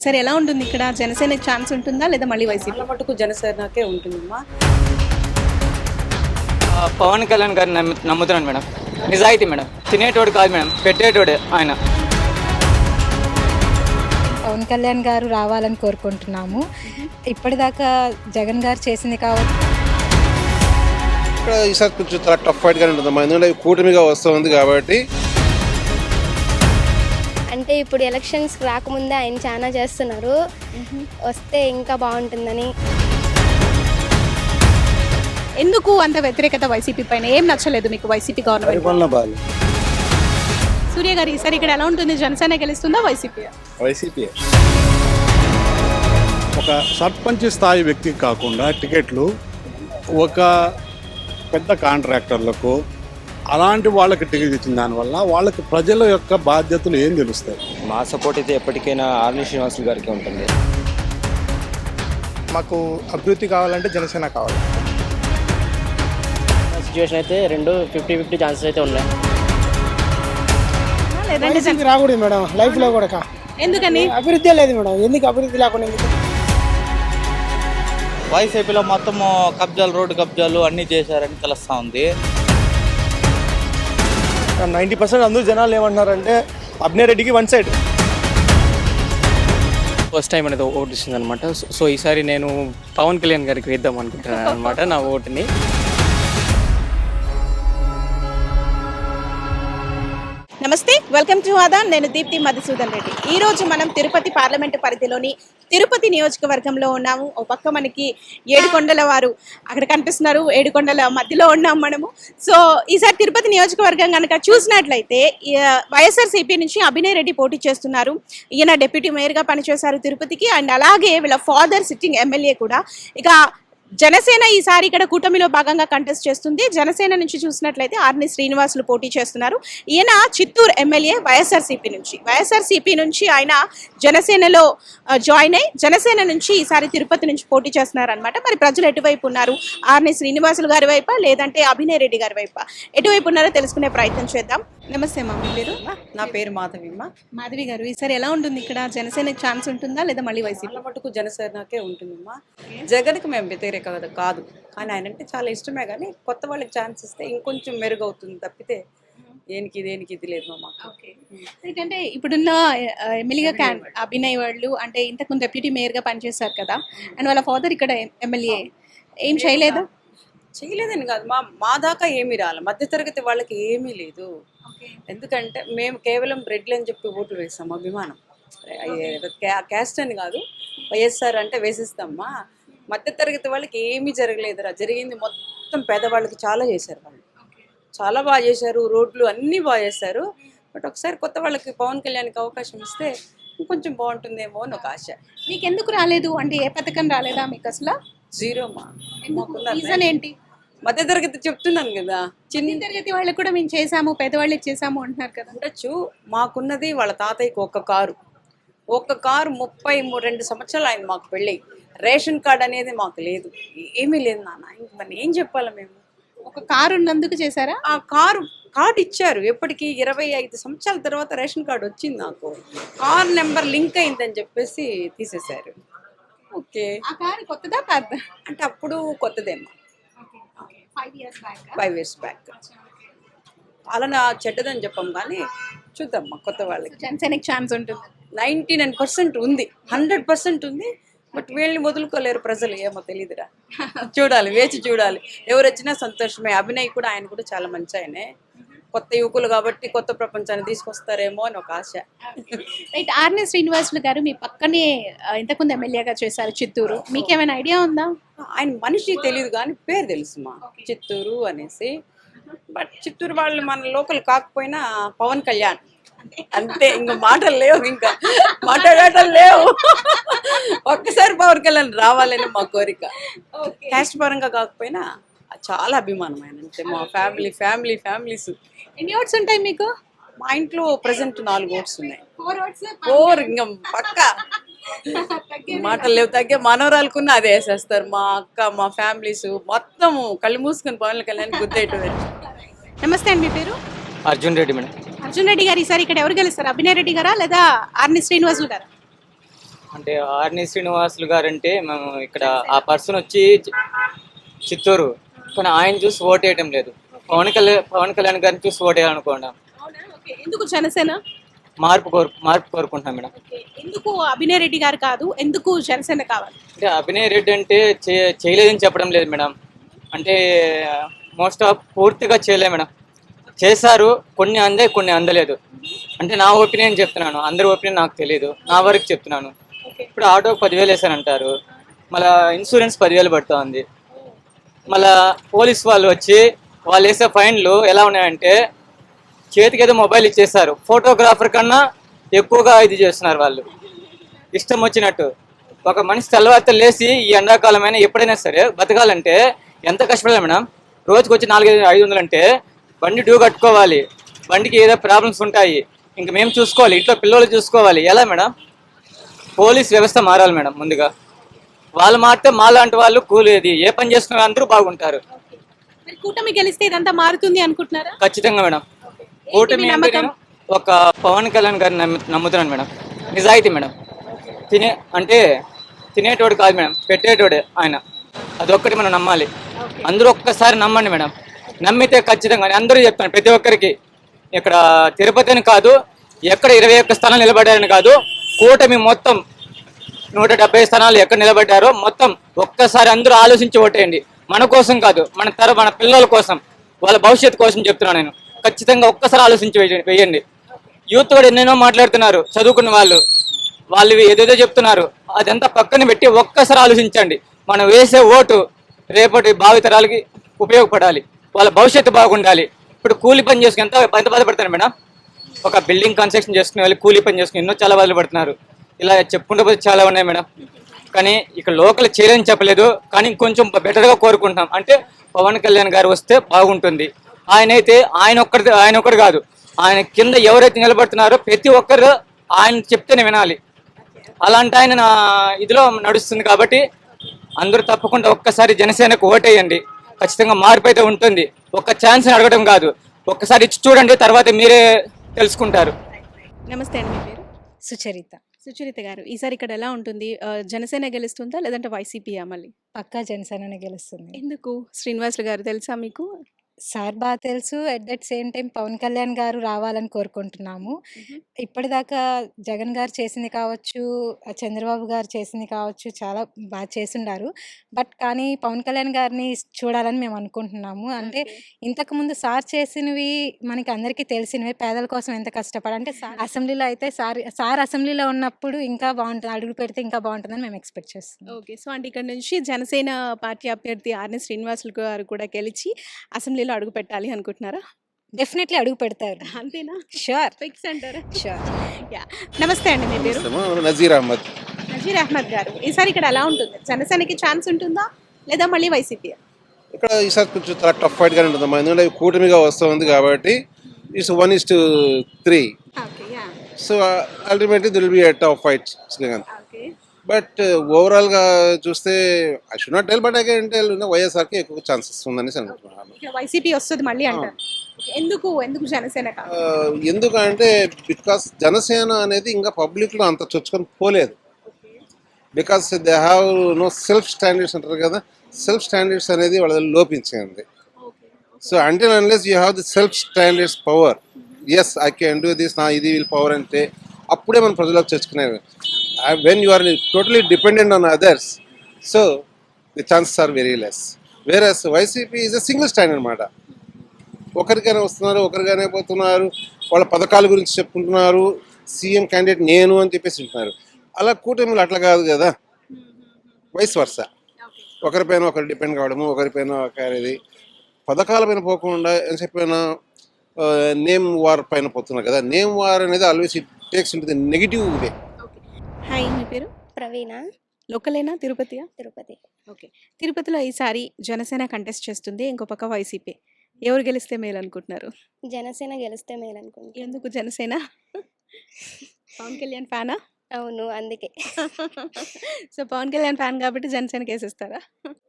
సరే ఎలా ఉంటుంది ఇక్కడ? జనసేనకి ఛాన్స్ ఉంటుందా లేదా మళ్ళీ వైసీపీ? చాలా మటుకు జనసేనకే ఉంటుందమ్మా. పవన్ కళ్యాణ్ గారిని నమ్ముతున్నాను మేడం. నిజాయితీ మేడం, తినేటోడు కాదు మేడం, పెట్టేటోడే ఆయన. పవన్ కళ్యాణ్ గారు రావాలని కోరుకుంటున్నాము. ఇప్పటిదాకా జగన్ గారు చేసింది కాబట్టి ఇక్కడ ఈసారి కొంచెం చాలా టఫ్ ఫైట్ గానే ఉంటుందమ్మా, ఎందుకంటే కూటమిగా వస్తుంది కాబట్టి. అంటే ఇప్పుడు ఎలక్షన్స్ రాకముందే ఆయన చాలా చేస్తున్నారు, వస్తే ఇంకా బాగుంటుందని. ఎందుకు అంత వ్యతిరేకత వైసీపీ పైన? ఏం నచ్చలేదు మీకు వైసీపీ గవర్నమెంట్? సూర్య గారు ఈసారి ఇక్కడ ఎలా ఉంటుంది? జనసేన గెలుస్తుందా వైసీపీ? వైసీపీ ఒక సర్పంచ్ స్థాయి వ్యక్తికి కాకుండా టికెట్లు ఒక పెద్ద కాంట్రాక్టర్లకు అలాంటి వాళ్ళకి టికెట్ ఇచ్చిన దానివల్ల వాళ్ళకి ప్రజల యొక్క బాధ్యతలు ఏం తెలుస్తాయి. మా సపోర్ట్ అయితే ఎప్పటికైనా ఆర్ని శ్రీనివాసులు గారికి ఉంటుంది. మాకు అభివృద్ధి కావాలంటే జనసేన కావాలి. సిచ్యువేషన్ అయితే 50-50 ఛాన్సెస్ అయితే ఉన్నాయి. రాకూడదు మేడం, లైఫ్ లో కూడా. ఎందుకని? అభివృద్ధి లేదు మేడం. ఎందుకు అభివృద్ధి లేకుండా? వైసీపీలో మొత్తము కబ్జాలు, రోడ్డు కబ్జాలు అన్నీ చేశారని తెలుస్తూ ఉంది. 90% అందరూ జనాలు ఏమంటున్నారంటే అభినయ్ రెడ్డికి వన్ సైడ్. ఫస్ట్ టైం అనేది ఓటు ఇస్తుంది అనమాట. సో ఈసారి నేను పవన్ కళ్యాణ్ గారికి వేద్దాం అనుకుంటున్నాను అనమాట నా ఓటుని. నమస్తే, వెల్కమ్ టు ఆదా. నేను దీప్తి మధుసూదన్ రెడ్డి. ఈ రోజు మనం తిరుపతి పార్లమెంటు పరిధిలోని తిరుపతి నియోజకవర్గంలో ఉన్నాము. ఓ పక్క మనకి ఏడుకొండల వారు అక్కడ కనిపిస్తున్నారు, ఏడుకొండల మధ్యలో ఉన్నాం మనము. సో ఈసారి తిరుపతి నియోజకవర్గం కనుక చూసినట్లయితే వైఎస్ఆర్సీపీ నుంచి అభినయ్ రెడ్డి పోటీ చేస్తున్నారు. ఈయన డిప్యూటీ మేయర్గా పనిచేశారు తిరుపతికి. అండ్ అలాగే వీళ్ళ ఫాదర్ సిట్టింగ్ ఎమ్మెల్యే కూడా. ఇక జనసేన ఈసారి ఇక్కడ కూటమిలో భాగంగా కంటెస్ట్ చేస్తుంది. జనసేన నుంచి చూసినట్లయితే ఆర్ని శ్రీనివాసులు పోటీ చేస్తున్నారు. ఈయన చిత్తూరు ఎమ్మెల్యే వైఎస్ఆర్సీపీ నుంచి ఆయన జనసేనలో జాయిన్ అయ్యి జనసేన నుంచి ఈసారి తిరుపతి నుంచి పోటీ చేస్తున్నారు అనమాట. మరి ప్రజలు ఎటువైపు ఉన్నారు? ఆర్ని శ్రీనివాసులు గారి వైపా లేదంటే అభినయ్ రెడ్డి గారి వైపా? ఎటువైపు ఉన్నారో తెలుసుకునే ప్రయత్నం చేద్దాం. నమస్తే మా పేరు? నా పేరు మాధవిమ్మ. మాధవి గారు, ఈసారి ఎలా ఉంటుంది ఇక్కడ? జనసేనకి ఛాన్స్ ఉంటుందా లేదా మళ్ళీ వైసీపీ? చాలా మటుకు జనసేనకే ఉంటుందమ్మా. జగన్కి మేము వ్యతిరేక కాదు, కానీ ఆయన అంటే చాలా ఇష్టమే. కానీ కొత్త వాళ్ళకి ఛాన్స్ ఇస్తే ఇంకొంచెం మెరుగవుతుంది తప్పితే దేనికి ఇది లేదు మా. ఎందుకంటే ఇప్పుడున్న ఎమ్మెల్యేగా అభినయ్ వాళ్ళు అంటే ఇంతకుముందు డిప్యూటీ మేయర్గా పనిచేశారు కదా, అండ్ వాళ్ళ ఫాదర్ ఇక్కడ ఎమ్మెల్యే. ఏం చేయలేదని కాదు, మా దాకా ఏమీ రాలి. మధ్యతరగతి వాళ్ళకి ఏమీ లేదు. ఎందుకంటే మేము కేవలం రెడ్లు అని చెప్పి ఓట్లు వేస్తాము, అభిమానం. క్యాస్ట్ అని కాదు, వైఎస్ఆర్ అంటే వేసిస్తామా. మధ్యతరగతి వాళ్ళకి ఏమీ జరగలేదురా. జరిగింది మొత్తం పేదవాళ్ళకి చాలా చేశారు. వాళ్ళు చాలా బాగా చేశారు, రోడ్లు అన్నీ బాగా చేశారు. బట్ ఒకసారి కొత్త వాళ్ళకి పవన్ కళ్యాణ్కి అవకాశం ఇస్తే ఇంకొంచెం బాగుంటుందేమో అని ఒక ఆశ. మీకు ఎందుకు రాలేదు? అంటే ఏ పథకం రాలేదా మీకు అసలు? జీరోమా. రీజన్ ఏంటి? మధ్యతరగతి చెప్తున్నాను కదా, చిన్న తరగతి వాళ్ళకి కూడా మేము చేసాము, పేదవాళ్ళకి చేసాము అంటున్నారు కదా. ఉండొచ్చు. మాకున్నది వాళ్ళ తాతయ్యకి ఒక్క కారు 32 సంవత్సరాలు ఆయన మాకు పెళ్ళి. రేషన్ కార్డు అనేది మాకు లేదు, ఏమీ లేదు నాన్న. ఇంక మరి ఏం చెప్పాలి మేము? ఒక కారు ఉన్నందుకు చేశారా? ఆ కార్డు ఇచ్చారు. ఎప్పటికీ 25 సంవత్సరాల తర్వాత రేషన్ కార్డు వచ్చింది నాకు. కార్ నెంబర్ లింక్ అయిందని చెప్పేసి తీసేశారు. ఓకే, ఆ కారు కొత్తదా పాత? అంటే అప్పుడు కొత్తదేమో, 5 years బ్యాక్. పాలన చెడ్డదని చెప్పాం కానీ చూద్దాం కొత్త వాళ్ళకి. జనసేనకి ఛాన్స్ ఉంటుంది. 99% ఉంది, 100% ఉంది. బట్ వీళ్ళని వదులుకోలేరు ప్రజలు, ఏమో తెలియదురా. చూడాలి, వేచి చూడాలి. ఎవరు వచ్చినా సంతోషమే. అభినయ్ కూడా, ఆయన కూడా చాలా మంచి ఆయనే. కొత్త యువకులు కాబట్టి కొత్త ప్రపంచాన్ని తీసుకొస్తారేమో అని ఒక ఆశ. రైట్. ఆర్ని శ్రీనివాసులు గారు మీ పక్కనే ఇంతకుముందు ఎమ్మెల్యేగా చేశారు చిత్తూరు. మీకేమైనా ఐడియా ఉందా? ఆయన మనిషి తెలియదు కానీ పేరు తెలుసు మా, చిత్తూరు అనేసి. బట్ చిత్తూరు వాళ్ళు మన లోకల్ కాకపోయినా పవన్ కళ్యాణ్ అంతే, ఇంకా మాటలు లేవు, ఇంకా మాట్లాడటం లేవు. ఒక్కసారి పవన్ కళ్యాణ్ రావాలని మా కోరిక. క్యాస్ట్ పరంగా కాకపోయినా చాలా అభిమానం ఆయన అంటే. మా ఫ్యామిలీస్. ఎన్ని ఓట్స్ ఉంటాయి మీకు? మా ఇంట్లో ప్రెసెంట్ 4 ఓట్స్ ఉన్నాయి. 4 ఇంకా పక్క మాటలు లేవు. తగ్గే మనవరాలకున్న అదే వేసేస్తారు. మా అక్క, మా ఫ్యామిలీస్ మొత్తం కళ్ళు మూసుకొని పవన్ కళ్యాణ్ గుద్దేయటం. నమస్తే అండి, మీ పేరు? అర్జున్ రెడ్డి మేడం. అర్జున్ రెడ్డి గారు, ఈసారి ఇక్కడ ఎవరు గెలుస్తారు? అభినయ్ రెడ్డి గారా లేదా ఆర్ని శ్రీనివాసులు గారా? అంటే ఆర్ని శ్రీనివాసులు గారు అంటే మేము ఇక్కడ ఆ పర్సన్ వచ్చి చిత్తూరు, కానీ ఆయన చూసి ఓటు వేయటం లేదు. పవన్ కళ్యాణ్ గారిని చూసి ఓటు వేయాలనుకున్నాం. అవునా? ఓకే. ఎందుకు జనసేన? మార్పు కోరుకుంటున్నాం మేడం. ఓకే. ఎందుకు అభినయ్ రెడ్డి గారు కాదు, ఎందుకు జనసేన కావాలి? అంటే అభినయ్ రెడ్డి అంటే చేయలేదని చెప్పడం లేదు మేడం. అంటే మోస్ట్ ఆఫ్ పూర్తిగా చేయలేదు మేడం. చేశారు, కొన్ని అందే కొన్ని అందలేదు. అంటే నా ఒపీనియన్ చెప్తున్నాను, అందరి ఒపీనియన్ నాకు తెలియదు, నా వరకు చెప్తున్నాను. ఇప్పుడు ఆటోకి 10,000 వేసానంటారు, మళ్ళీ ఇన్సూరెన్స్ 10,000 పడుతుంది. మళ్ళా పోలీస్ వాళ్ళు వచ్చి వాళ్ళు వేసే ఫైన్లు ఎలా ఉన్నాయంటే చేతికి ఏదో మొబైల్ ఇచ్చేస్తారు, ఫోటోగ్రాఫర్ కన్నా ఎక్కువగా ఇది చేస్తున్నారు వాళ్ళు ఇష్టం వచ్చినట్టు. ఒక మనిషి తెల్లవారితో లేచి ఈ ఎండాకాలమైనా ఎప్పుడైనా సరే బతకాలంటే ఎంత కష్టపడాలి మేడం. రోజుకి వచ్చి 400-500 అంటే బండి డ్యూ కట్టుకోవాలి, బండికి ఏదో ప్రాబ్లమ్స్ ఉంటాయి, ఇంక మేము చూసుకోవాలి, ఇంట్లో పిల్లలు చూసుకోవాలి. ఎలా మేడం? పోలీస్ వ్యవస్థ మారాలి మేడం. ముందుగా వాళ్ళు మారితే మాలాంటి వాళ్ళు కూలేది ఏ పని చేసుకున్న అందరూ బాగుంటారు. మరి కూటమి గెలిస్తే ఇదంతా మారుతుంది అనుకుంటున్నారా? ఖచ్చితంగా మేడం. కూటమి అంటే నేను ఒక పవన్ కళ్యాణ్ గారిని నమ్ముతున్నాను మేడం. నిజాయితీ మేడం. తినేటోడు కాదు మేడం, పెట్టేటోడే ఆయన. అదొక్కటి మనం నమ్మాలి. అందరూ ఒక్కసారి నమ్మండి మేడం. నమ్మితే ఖచ్చితంగా అందరూ చెప్తాను ప్రతి ఒక్కరికి, ఇక్కడ తిరుపతి అని కాదు, ఎక్కడ 21 స్థానాలు నిలబడ్డారని కాదు, కూటమి మొత్తం 170 స్థానాలు ఎక్కడ నిలబడ్డారో మొత్తం ఒక్కసారి అందరూ ఆలోచించి ఓటేయండి. మన కోసం కాదు, మన పిల్లల కోసం, వాళ్ళ భవిష్యత్తు కోసం చెప్తున్నాను నేను. ఖచ్చితంగా ఒక్కసారి ఆలోచించి వేయండి. యూత్ కూడా ఎన్నెన్నో మాట్లాడుతున్నారు, చదువుకున్న వాళ్ళు ఏదేదో చెప్తున్నారు, అదంతా పక్కన పెట్టి ఒక్కసారి ఆలోచించండి. మనం వేసే ఓటు రేపటి భావితరాలకి ఉపయోగపడాలి, వాళ్ళ భవిష్యత్తు బాగుండాలి. ఇప్పుడు కూలి పని చేసుకుని ఎంత బాధపడతారు మేడం. ఒక బిల్డింగ్ కన్స్ట్రక్షన్ చేసుకునే వాళ్ళు కూలి పని చేసుకుని ఎన్నో చాలా బాధలు పడుతున్నారు. ఇలా చెప్పుకుంటూ పోతే చాలా ఉన్నాయి మేడం. కానీ ఇక్కడ లోకల్ చేయలేని చెప్పలేదు, కానీ ఇంకొంచెం బెటర్గా కోరుకుంటున్నాం. అంటే పవన్ కళ్యాణ్ గారు వస్తే బాగుంటుంది. ఆయన ఒక్కడు కాదు, ఆయన కింద ఎవరైతే నిలబడుతున్నారో ప్రతి ఒక్కరు ఆయన చెప్తేనే వినాలి. అలాంటి ఆయన నా ఇదిలో నడుస్తుంది. కాబట్టి అందరూ తప్పకుండా ఒక్కసారి జనసేనకు ఓటేయండి. ఖచ్చితంగా మార్పు అయితే ఉంటుంది. ఒక్క ఛాన్స్ అడగడం కాదు, ఒక్కసారి ఇచ్చి చూడండి, తర్వాత మీరే తెలుసుకుంటారు. నమస్తే అండి, మీ పేరు? సుచరిత. సుచరిత గారు, ఈసారి ఇక్కడ ఎలా ఉంటుంది? జనసేన గెలుస్తుందా లేదంటే వైసీపీయా మళ్ళీ? పక్కా జనసేననే గెలుస్తుంది. ఎందుకు? శ్రీనివాసులు గారు తెలుసా మీకు? సార్ బాగా తెలుసు. At that same time Pawan Kalyan గారు రావాలని కోరుకుంటున్నాము. ఇప్పటిదాకా జగన్ గారు చేసింది కావచ్చు, చంద్రబాబు గారు చేసింది కావచ్చు, చాలా బాగా చేసుండారు. బట్ కానీ పవన్ కళ్యాణ్ గారిని చూడాలని మేము అనుకుంటున్నాము. అంటే ఇంతకుముందు సార్ చేసినవి మనకి అందరికీ తెలిసినవే, పేదల కోసం ఎంత అంటే అసెంబ్లీలో అయితే సార్ అసెంబ్లీలో ఉన్నప్పుడు ఇంకా బాగుంటుంది, అడుగు పెడితే ఇంకా బాగుంటుందని మేము ఎక్స్పెక్ట్ చేస్తున్నాం. ఓకే. సో అంటే ఇక్కడ నుంచి జనసేన పార్టీ అభ్యర్థి ఆర్ని శ్రీనివాసులు గారు కూడా గెలిచి అసెంబ్లీలో అడుగు పెట్టాలి అనుకుంటున్నారా? డెఫినెట్లీ అడుగు పెడతారు. అంతేనా? షూర్. ఫిక్స్ అంటారా? షూర్. యా. నమస్తే అండి, మీ పేరు? నజీర్ అహ్మద్. నజీర్ అహ్మద్ గారు, ఈసారి ఇక్కడ ఎలా ఉంటుంది? జనసేనకి ఛాన్స్ ఉంటుందా లేదా మళ్ళీ వైసీపీ? ఇక్కడ ఈసారి కొంచెం చాలా టఫ్ ఫైట్ గానే ఉంటుంది. ఎందుకంటే కూటమిగా వస్తుంది కాబట్టి it's 1:3. Okay. Yeah. So ultimately it'll be a tough fight. Okay. But ఓవరాల్గా చూస్తే I should not tell, but I can tell వైఎస్ఆర్కి ఎక్కువ ఛాన్సెస్ ఉందని అనుకుంటున్నాను. ఇక్కడ వైసీపీ వస్తుంది మళ్ళీ అంటారు. ఎందుకు జనసేన కాదు? ఎందుకంటే బికాస్ జనసేన అనేది ఇంకా పబ్లిక్లో అంత చొచ్చుకొని పోలేదు. Because they have no self standards అంటారు కదా, సెల్ఫ్ స్టాండర్డ్స్ అనేది వాళ్ళ లోపించింది. So until unless you have the self standards power, yes I can do this, నా ఇది వీల్ పవర్ అంటే అప్పుడే మనం ప్రజలకు చర్చుకునేది. When you are totally dependent on others, so the chances are very less. Whereas YCP is a single stand అనమాట. ఒకరికైనా వస్తున్నారు, ఒకరికైనా పోతున్నారు, వాళ్ళ పథకాల గురించి చెప్పుకుంటున్నారు, సీఎం క్యాండిడేట్ నేను అని చెప్పేసి ఉంటున్నారు. అలా కూటమిలు అట్లా కాదు కదా, వైస్ వర్స. ఒకరిపైన ఒకరు డిపెండ్ కావడము, ఒకరిపైన ఒకరిది పథకాల పైన పోకుండా అని చెప్పిన నేమ్ వార్ పైన పోతున్నారు కదా. నేమ్ వార్ అనేది always it takes into the negative way. Hi, మీ పేరు? ప్రవీణ. లోకలేనా? తిరుపతియా? తిరుపతి. ఓకే. తిరుపతిలో ఈసారి జనసేన కంటెస్ట్ చేస్తుంది, ఇంకో పక్క వైసీపీ. ఎవరు గెలిస్తే మేలు అనుకుంటున్నారు? జనసేన గెలిస్తే మేలు అనుకుంటున్నాను. ఎందుకు జనసేన? పవన్ కళ్యాణ్ ఫ్యానా? అవును, అందుకే. సో పవన్ కళ్యాణ్ ఫ్యాన్ కాబట్టి జనసేనకి వేసేస్తారా?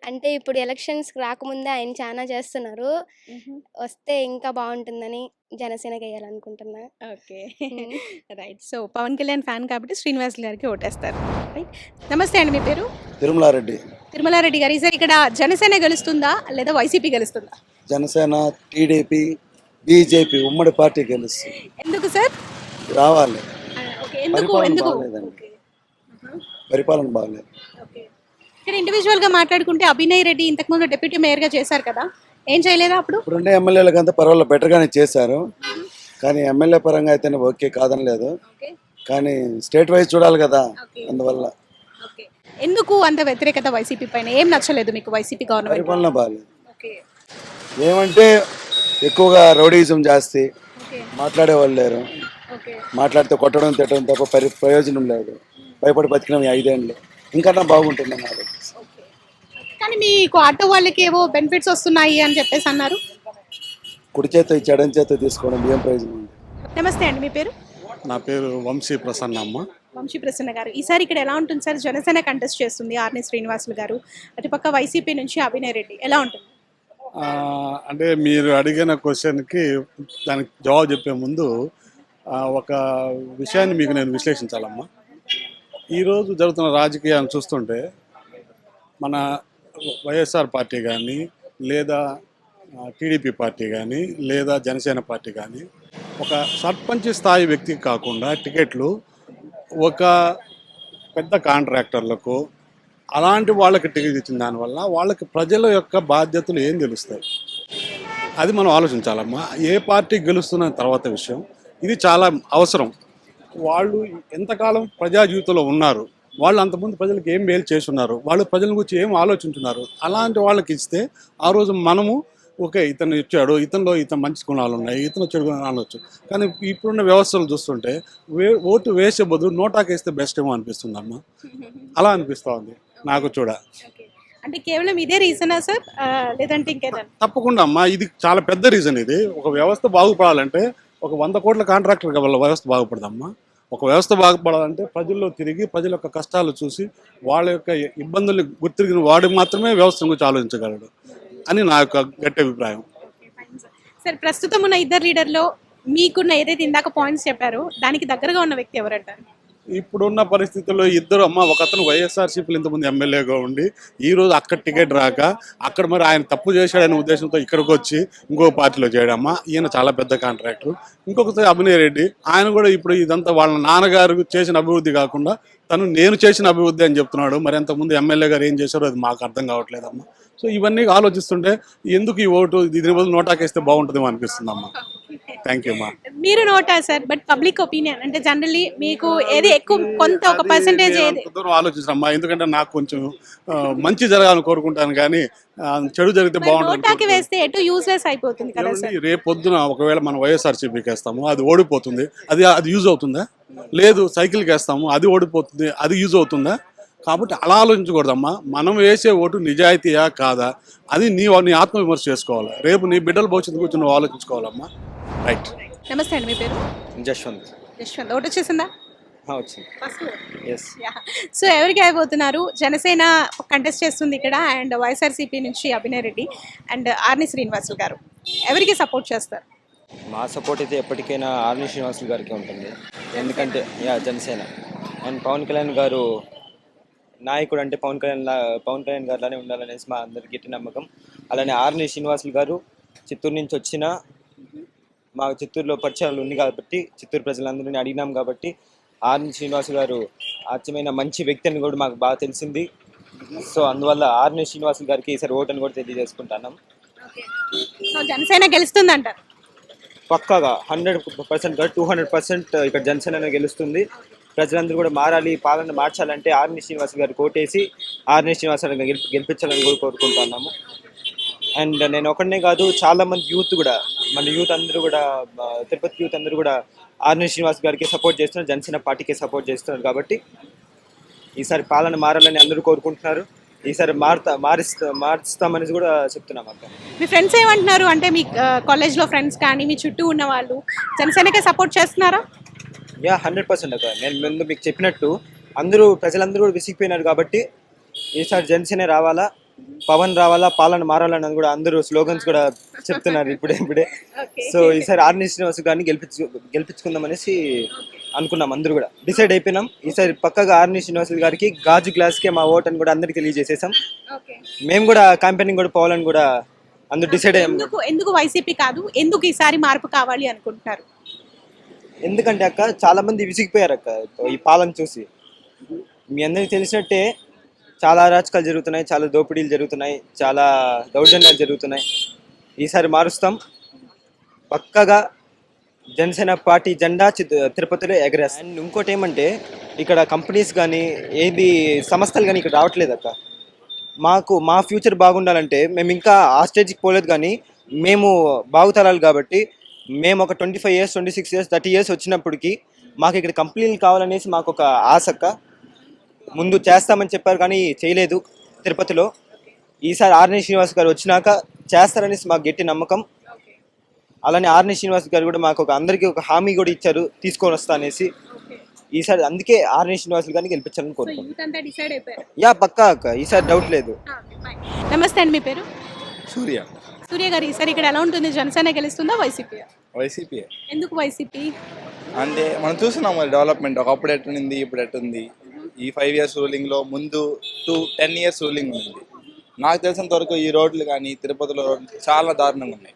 అంటే ఇప్పుడు ఎలక్షన్స్ రాకముందే ఆయన చాలా చేస్తున్నారు, వస్తే ఇంకా బాగుంటుందని జనసేనకి వేయాలనుకుంటున్నా. Okay. Right. So Pawan Kalyan fan కాబట్టి శ్రీనివాస్ గారికి ఓటేస్తారు. రైట్. నమస్తే అండి, మీ పేరు? తిరుమలారెడ్డి. తిరుమలారెడ్డి గారు, ఈసారి ఇక్కడ జనసేన గెలుస్తుందా లేదా వైసీపీ గెలుస్తుందా? జనసేన, టీడీపీ, బీజేపీ ఉమ్మడి పార్టీ గెలుస్తుంది. ఎందుకు సార్? రావాలి. ఓకే. ఎందుకు పరిపాలన ఎందుకు? బాగలేదండి. ఓకే. పరిపాలన బాగలేదు. ఓకే. ఇక్కడ ఇండివిజువల్ గా మాట్లాడుకుంటే అభినయ్ రెడ్డి ఇంతకుముందు డిప్యూటీ మేయర్ గా చేశారు కదా, ఏం చేయలేదా అప్పుడు? ఇప్పుడుండే ఎమ్మెల్యేలకు అంతా పర్వాలేదు, బెటర్గానే చేశారు. కానీ ఎమ్మెల్యే పరంగా అయితేనే ఓకే కాదని లేదు. ఓకే. కానీ స్టేట్ వైజ్ చూడాలి కదా, ఓకే. అందువల్ల ఓకే. ఎందుకు అంత వ్యతిరేకత వైసీపీ పైన? ఏం నచ్చలేదు మీకు వైసీపీ గవర్నమెంట్? పరిపాలన బాగలేదు. ఓకే. ఏమంటే ఎక్కువగా రౌడీజం జాస్తి, ఓకే. మాట్లాడేవాళ్ళు లేరు. ఓకే. మాట్లాడితే కొట్టడం తిట్టడం తప్ప ప్రయోజనం లేదు. భయపడి బతికినాం 5 ఏళ్ళు, ఇంకా బాగుంటుంది అన్నారు. ఓకే. కానీ మీకు ఆటో వాళ్ళకి ఏవో బెనిఫిట్స్ వస్తున్నాయి అని చెప్పేసి అన్నారు. కుడి చేత చెడం చేత తీసుకోవడం ఏం ప్రయోజనం ఉంది? నమస్తే అండి, మీ పేరు? నా పేరు వంశీ ప్రసన్నమ్మ. వంశీ ప్రసన్న గారు, ఈసారి ఇక్కడ ఎలా ఉంటుంది సార్? జనసేన కంటెస్ట్ చేస్తుంది ఆర్ని శ్రీనివాసులు గారు, అటుపక్క వైసీపీ నుంచి అభినయ్ రెడ్డి, ఎలా ఉంటుంది? అంటే మీరు అడిగిన క్వశ్చన్కి దానికి జవాబు చెప్పే ముందు ఒక విషయాన్ని మీకు నేను విశ్లేషించాలమ్మా. ఈరోజు జరుగుతున్న రాజకీయాలను చూస్తుంటే మన వైఎస్ఆర్ పార్టీ కానీ, లేదా టీడీపీ పార్టీ కానీ, లేదా జనసేన పార్టీ కానీ ఒక సర్పంచ్ స్థాయి వ్యక్తికి కాకుండా టికెట్లు ఒక పెద్ద కాంట్రాక్టర్లకు అలాంటి వాళ్ళకి టికెట్ ఇచ్చిన దానివల్ల వాళ్ళకి ప్రజల యొక్క బాధ్యతలు ఏం తెలుస్తాయి, అది మనం ఆలోచించాలమ్మా. ఏ పార్టీ గెలుస్తున్న తర్వాత విషయం, ఇది చాలా అవసరం. వాళ్ళు ఎంతకాలం ప్రజా జీవితంలో ఉన్నారు, వాళ్ళు అంతకుముందు ప్రజలకు ఏం మేలు చేస్తున్నారు, వాళ్ళు ప్రజల గురించి ఏం ఆలోచించున్నారు, అలాంటి వాళ్ళకి ఇస్తే ఆ రోజు మనము ఓకే ఇతను ఇచ్చాడు, ఇతను మంచి గుణాలు ఉన్నాయి, ఇతను చెడు గుణాలు వచ్చు. కానీ ఇప్పుడున్న వ్యవస్థలు చూస్తుంటే ఓటు వేసే బదులు నోటాకేస్తే బెస్ట్ ఏమో అనిపిస్తుందమ్మా. అలా అనిపిస్తూ ఉంది నాకు చూడ. అంటే కేవలం ఇదే రీజనా సార్, లేదంటే ఇంకేదన్నా? తప్పకుండా అమ్మా, ఇది చాలా పెద్ద రీజన్. ఇది ఒక వ్యవస్థ బాగుపడాలంటే ఒక 100 కోట్ల కాంట్రాక్టర్ వల్ల వ్యవస్థ బాగుపడదమ్మా. ఒక వ్యవస్థ బాగుపడాలంటే ప్రజల్లో తిరిగి ప్రజల యొక్క కష్టాలు చూసి వాళ్ళ యొక్క ఇబ్బందులు గుర్తిరిగిన వాడు మాత్రమే వ్యవస్థ గురించి ఆలోచించగలడు అని నా యొక్క గట్టి అభిప్రాయం. సార్, ప్రస్తుతం ఉన్న ఇద్దరు లీడర్లో మీకున్న ఏదైతే ఇందాక పాయింట్స్ చెప్పారో దానికి దగ్గరగా ఉన్న వ్యక్తి ఎవరంటారు? ఇప్పుడున్న పరిస్థితుల్లో ఇద్దరు అమ్మ, ఒక అతను వైఎస్ఆర్సీపీలో ఇంతకుముందు ఎమ్మెల్యేగా ఉండి ఈరోజు అక్కడ టికెట్ రాక అక్కడ మరి ఆయన తప్పు చేశాడనే ఉద్దేశంతో ఇక్కడికి వచ్చి ఇంకో పార్టీలో చేయడమ్మా. ఈయన చాలా పెద్ద కాంట్రాక్టర్. ఇంకొకసారి అభినయ్ రెడ్డి, ఆయన కూడా ఇప్పుడు ఇదంతా వాళ్ళ నాన్నగారు చేసిన అభివృద్ధి కాకుండా నేను చేసిన అభివృద్ధి అని చెప్తున్నాడు. మరి అంతకుముందు ఎమ్మెల్యే గారు ఏం చేశారో అది మాకు అర్థం కావట్లేదమ్మా. సో ఇవన్నీ ఆలోచిస్తుంటే ఎందుకు ఈ ఓటు దీని బదులు నోటాకేస్తే బాగుంటుందేమో అనిపిస్తుందమ్మా. థ్యాంక్ యూ అమ్మా. మీరు నోటా సార్, బట్ పబ్లిక్ ఒపీనియన్ అంటే జనరల్లీ మీకు ఏది ఎక్కువ, కొంత ఒక పర్సెంటేజ్ ఏది? ఆలోచిస్తామ్మా, ఎందుకంటే నాకు కొంచెం మంచి జరగాలని కోరుకుంటాను, కానీ చెడు జరిగితే నోటాకి బాగుంటుంది. వేస్తే ఎటు యూస్లెస్ అయిపోతుంది కదా సార్. రేపు పొద్దున ఒకవేళ మనం వైఎస్ఆర్సీపీకి వేస్తాము, అది ఓడిపోతుంది, అది యూజ్ అవుతుందా? లేదు. సైకిల్కి వేస్తాము, అది ఓడిపోతుంది, అది యూజ్ అవుతుందా? కాబట్టి అలా ఆలోచించకూడదమ్మా. మనం వేసే ఓటు నిజాయితీయా కాదా, అది నీ ఆత్మవిమర్శ చేసుకోవాలి. రేపు నీ బిడ్డల భవిష్యత్తు గురించి నువ్వు ఆలోచించుకోవాలమ్మా. రైట్. నమస్తే అండి, మీ పేరు? జశ్వంత్. యశ్వంత్. ఓటు వచ్చేసిందా? వచ్చింది. ఎస్. సో ఎవరికి అయిపోతున్నారు? జనసేన కంటెస్ట్ చేస్తుంది ఇక్కడ, అండ్ వైఎస్ఆర్సీపీ నుంచి అభినయ్ రెడ్డి అండ్ ఆర్ని శ్రీనివాసులు గారు, ఎవరికి సపోర్ట్ చేస్తారు? మా సపోర్ట్ అయితే ఎప్పటికైనా ఆర్ని శ్రీనివాసులు గారికి ఉంటుంది. ఎందుకంటే జనసేన అండ్ పవన్ కళ్యాణ్ గారు నాయకుడు అంటే పవన్ కళ్యాణ్ గారిలానే ఉండాలనేసి మా అందరికి గట్టి నమ్మకం. అలానే ఆర్ని శ్రీనివాసులు గారు చిత్తూరు నుంచి వచ్చిన మా చిత్తూరులో పరిచయాలు ఉంది కాబట్టి, చిత్తూరు ప్రజలందరినీ అడిగినాం కాబట్టి ఆర్ని శ్రీనివాసులు గారు అచ్చమైన మంచి వ్యక్తి అని కూడా మాకు బాగా తెలిసింది. సో అందువల్ల ఆర్ని శ్రీనివాసులు గారికి ఈసారి ఓటు అని కూడా తెలియజేసుకుంటున్నాం. సో జనసేన గెలుస్తుందంటారు? పక్కాగా 100% కాదు, 200% ఇక్కడ జనసేన గెలుస్తుంది. ప్రజలందరూ కూడా మారాలి, పాలన మార్చాలంటే ఆర్ని శ్రీనివాస్ గారు కోటేసి ఆర్ని శ్రీనివాస్ గారు గెలిపించాలని కూడా కోరుకుంటున్నాము. అండ్ నేను ఒకనే కాదు, చాలా మంది యూత్ కూడా, మన యూత్ అందరూ కూడా, తిరుపతి యూత్ అందరూ కూడా ఆర్ని శ్రీనివాస్ గారికి సపోర్ట్ చేస్తున్నారు, జనసేన పార్టీకి సపోర్ట్ చేస్తున్నారు. కాబట్టి ఈసారి పాలన మారాలని అందరూ కోరుకుంటున్నారు. ఈసారి మారుస్తామని కూడా చెప్తున్నాం అక్క. మీ ఫ్రెండ్స్ ఏమంటున్నారు? అంటే మీ కాలేజ్లో ఫ్రెండ్స్ కానీ మీ చుట్టూ ఉన్న వాళ్ళు జనసేనకే సపోర్ట్ చేస్తున్నారా? 100% అక్క. నేను ముందు మీకు చెప్పినట్టు ప్రజలందరూ కూడా విసిగిపోయినారు కాబట్టి ఈసారి జనసేన రావాలా, పవన్ రావాలా పాలన మారాలని కూడా అందరూ స్లోగన్స్ కూడా చెప్తున్నారు ఇప్పుడే. సో ఈసారి ఆర్ని శ్రీనివాస్ గారిని గెలిపించుకుందాం అనేసి అనుకున్నాం, అందరూ కూడా డిసైడ్ అయిపోయినాం. ఈసారి పక్కగా ఆర్ని శ్రీనివాస్ గారికి గాజు గ్లాస్కే మా ఓట్ అని కూడా అందరికి తెలియజేసేసాం. మేము కూడా క్యాంపెయినింగ్ కూడా పోవాలని కూడా అందరూ డిసైడ్ అయ్యాం. ఎందుకు వైసీపీ కాదు, ఎందుకు ఈసారి మార్పు కావాలి అనుకుంటున్నారు? ఎందుకంటే అక్క చాలా మంది విసిగిపోయారు అక్క ఈ పాలన చూసి. మీ అందరికి తెలిసినట్టే చాలా అరాచకాలు జరుగుతున్నాయి, చాలా దోపిడీలు జరుగుతున్నాయి, చాలా దౌర్జన్యాలు జరుగుతున్నాయి. ఈసారి మారుస్తాం పక్కగా. జనసేన పార్టీ జెండా తిరుపతిలో ఎగరేస్తాం. అండ్ ఇంకోటి ఏమంటే ఇక్కడ కంపెనీస్ కానీ ఏది సంస్థలు కానీ ఇక్కడ రావట్లేదు అక్క. మా ఫ్యూచర్ బాగుండాలంటే మేము ఇంకా ఆ స్టేజ్కి పోలేదు, కానీ మేము బాగుతరాలు కాబట్టి మేము ఒక 25 years 26 years 30 years వచ్చినప్పటికీ మాకు ఇక్కడ కంపెనీలు కావాలనేసి మాకు ఒక ఆశక్క. ముందు చేస్తామని చెప్పారు కానీ చేయలేదు తిరుపతిలో. ఈసారి ఆర్ని శ్రీనివాస్ గారు వచ్చినాక చేస్తారనేసి మాకు గట్టి నమ్మకం. అలానే ఆర్ని శ్రీనివాస్ గారు కూడా మాకు అందరికీ ఒక హామీ కూడా ఇచ్చారు, తీసుకొని వస్తా అనేసి. ఈసారి అందుకే ఆర్ని శ్రీనివాస్ గారిని గెలిపించాలని కోరుకుంటున్నాను. యా పక్కా అక్క, ఈసారి డౌట్ లేదు. నమస్తే అండి, మీ పేరు? సూర్య. సూర్య గారు, ఈసారి ఇక్కడ ఎలా ఉంటుంది? జనసేన గెలుస్తుందా వైసీపీ? వైసీపీ. ఎందుకు వైసీపీ? అంటే మనం చూస్తున్నాం మరి డెవలప్మెంట్ ఒకప్పుడు ఎట్టుంది ఇప్పుడు ఎట్టుంది. ఈ 5 years రూలింగ్లో ముందు 10 years రూలింగ్ ఉంది. నాకు తెలిసినంత వరకు ఈ రోడ్లు కానీ తిరుపతిలో రోడ్లు చాలా దారుణంగా ఉన్నాయి.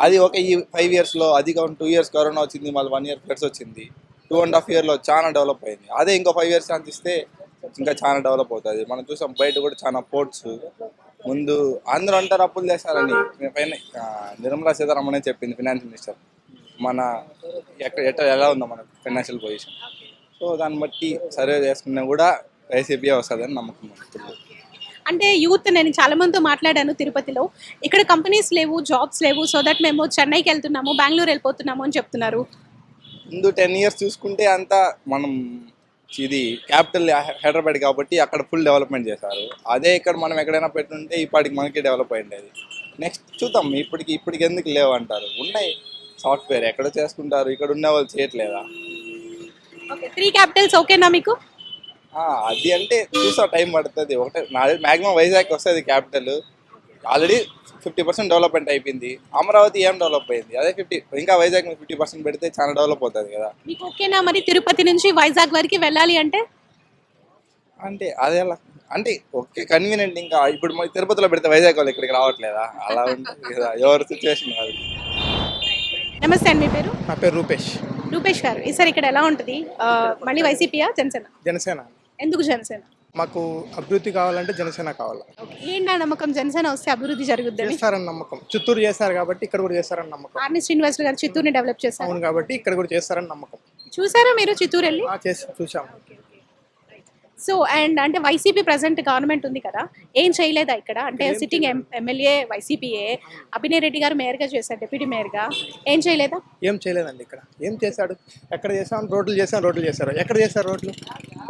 అది ఒక ఈ 5 yearsలో అది 2 years కరోనా వచ్చింది, మళ్ళీ 1 year ఫ్లడ్స్ వచ్చింది. 2.5 yearలో చాలా డెవలప్ అయింది. అదే ఇంకో 5 years ఛాన్స్ ఇస్తే ఇంకా చాలా డెవలప్ అవుతుంది. మనం చూసాం బయట కూడా చాలా పోర్ట్స్. ముందు అందరూ అంటారు అప్పులు చేస్తారని, నిర్మలా సీతారామన్ చెప్పింది ఫినాన్స్ మినిస్టర్, మన ఎలా ఉందో మన ఫైనాన్షియల్ పొజిషన్. సో దాన్ని బట్టి సర్వే చేసుకున్నా కూడా వైసీపీ వస్తుందని నమ్మకం. అంటే యూత్, నేను చాలా మందితో మాట్లాడాను తిరుపతిలో, ఇక్కడ కంపెనీస్ లేవు, జాబ్స్ లేవు, సో దట్ మేము చెన్నైకి వెళ్తున్నాము, బెంగళూరు వెళ్ళిపోతున్నాము అని చెప్తున్నారు. ముందు 10 years చూసుకుంటే అంతా మనం ఇది క్యాపిటల్ హైదరాబాద్ కాబట్టి అక్కడ ఫుల్ డెవలప్మెంట్ చేశారు. అదే ఇక్కడ మనం ఎక్కడైనా పెట్టుంటే ఇప్పటికి మనకి డెవలప్ అయింది. అది నెక్స్ట్ చూద్దాం. ఇప్పటికి ఎందుకు లేవు అంటారు, ఉన్నాయి సాఫ్ట్వేర్ ఎక్కడో చేసుకుంటారు, ఇక్కడ ఉన్న వాళ్ళు చేయట్లేదా? 3 capitals ఓకేనా మీకు? అది అంటే చూసా టైం పడుతుంది. ఒకటే మ్యాక్సిమం వైజాగ్ వస్తుంది క్యాపిటల్. ఆల్రెడీ 50% డెవలప్మెంట్ అయిపోయింది. అమరావతి ఏం డెవలప్ అయింది? అదే 50, ఇంకా వైజాగ్ 50% పెడితే చాలా డెవలప్ అవుతుంది కదా. మీకు ఓకేనా మరి తిరుపతి నుంచి వైజాగ్ వరకు వెళ్ళాలి అంటే? అంటే అదే అలా అంటే ఓకే, కన్వీనియంట్. ఇంకా ఇప్పుడు మరి తిరుపతిలో పెడితే వైజాగ్ వాళ్ళు ఇక్కడికి రావట్లేదా? అలా ఉంటుంది కదా, ఎవరి సిచ్యువేషన్ కాదు. నమస్తే అండి, మీ పేరు? నా పేరు రూపేష్. రూపేష్ గారు, ఈసారి ఇక్కడ ఎలా ఉంటుంది? మళ్ళీ వైసీపీయా జనసేన? జనసేన. ఎందుకు జనసేన? మాకు అభివృద్ధి కావాలంటే జనసేన కావాలి. ఏంటా నమ్మకం? జనసేన వస్తే అభివృద్ధి జరుగుద్ది చేస్తారని నమ్మకం. చిత్తూరు చేస్తారు కాబట్టి ఇక్కడ కూడా చేస్తారని నమ్మకం. ఆర్ని శ్రీనివాస్ గారు చిత్తూరుని డెవలప్ చేస్తారు. అవును, కాబట్టి ఇక్కడ కూడా చేస్తారని నమ్మకం. చూసారా మీరు చిత్తూరు వెళ్ళి? చూసాము. సో అండ్ అంటే వైసీపీ ప్రెసెంట్ గవర్నమెంట్ ఉంది కదా, ఏం చేయలేదా ఇక్కడ? అంటే సిట్టింగ్ ఎమ్మెల్యే వైసీపీయే, అభినయ్ రెడ్డి గారు మేయర్గా చేశారు, డిప్యూటీ మేయర్గా. ఏం చేయలేదా? ఏం చేయలేదండి. ఇక్కడ ఏం చేశాడు? ఎక్కడ చేసాం? రోడ్లు చేశారు. ఎక్కడ చేశారు రోడ్లు?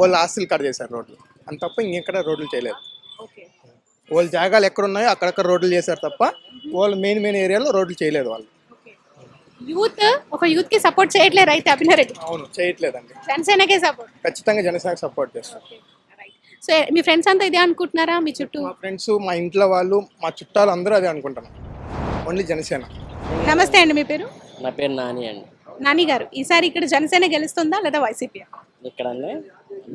వాళ్ళు ఆస్తులు కాడ చేశారు రోడ్లు, అంత తప్ప ఇంకెక్కడ రోడ్లు చేయలేదు. వాళ్ళ జాగాలు ఎక్కడ ఉన్నాయో అక్కడక్కడ రోడ్లు చేశారు తప్ప వాళ్ళు మెయిన్ ఏరియాలో రోడ్లు చేయలేదు వాళ్ళు. యూత్ కి సపోర్ట్ చేయట్లేదు అయితే అభినయ్ రెడ్డి? అవును, చేయట్లేదండి. జనసేనకే సపోర్ట్? ఖచ్చితంగా జనసేనకి సపోర్ట్ చేస్తాం. సో మీ ఫ్రెండ్స్ అంతా ఇదే అనుకుంటున్నారా? మీ చుట్టూ మా ఫ్రెండ్స్, మా ఇంట్లో వాళ్ళు, మా చుట్టాలు అందరూ అదే అనుకుంటున్నారు, ఓన్లీ జనసేన. నమస్తే అండి, మీ పేరు? నా పేరు నాని అండి. నాని గారు, ఈసారి ఇక్కడ జనసేన గెలుస్తుందా లేదా వైసీపీ? ఇక్కడ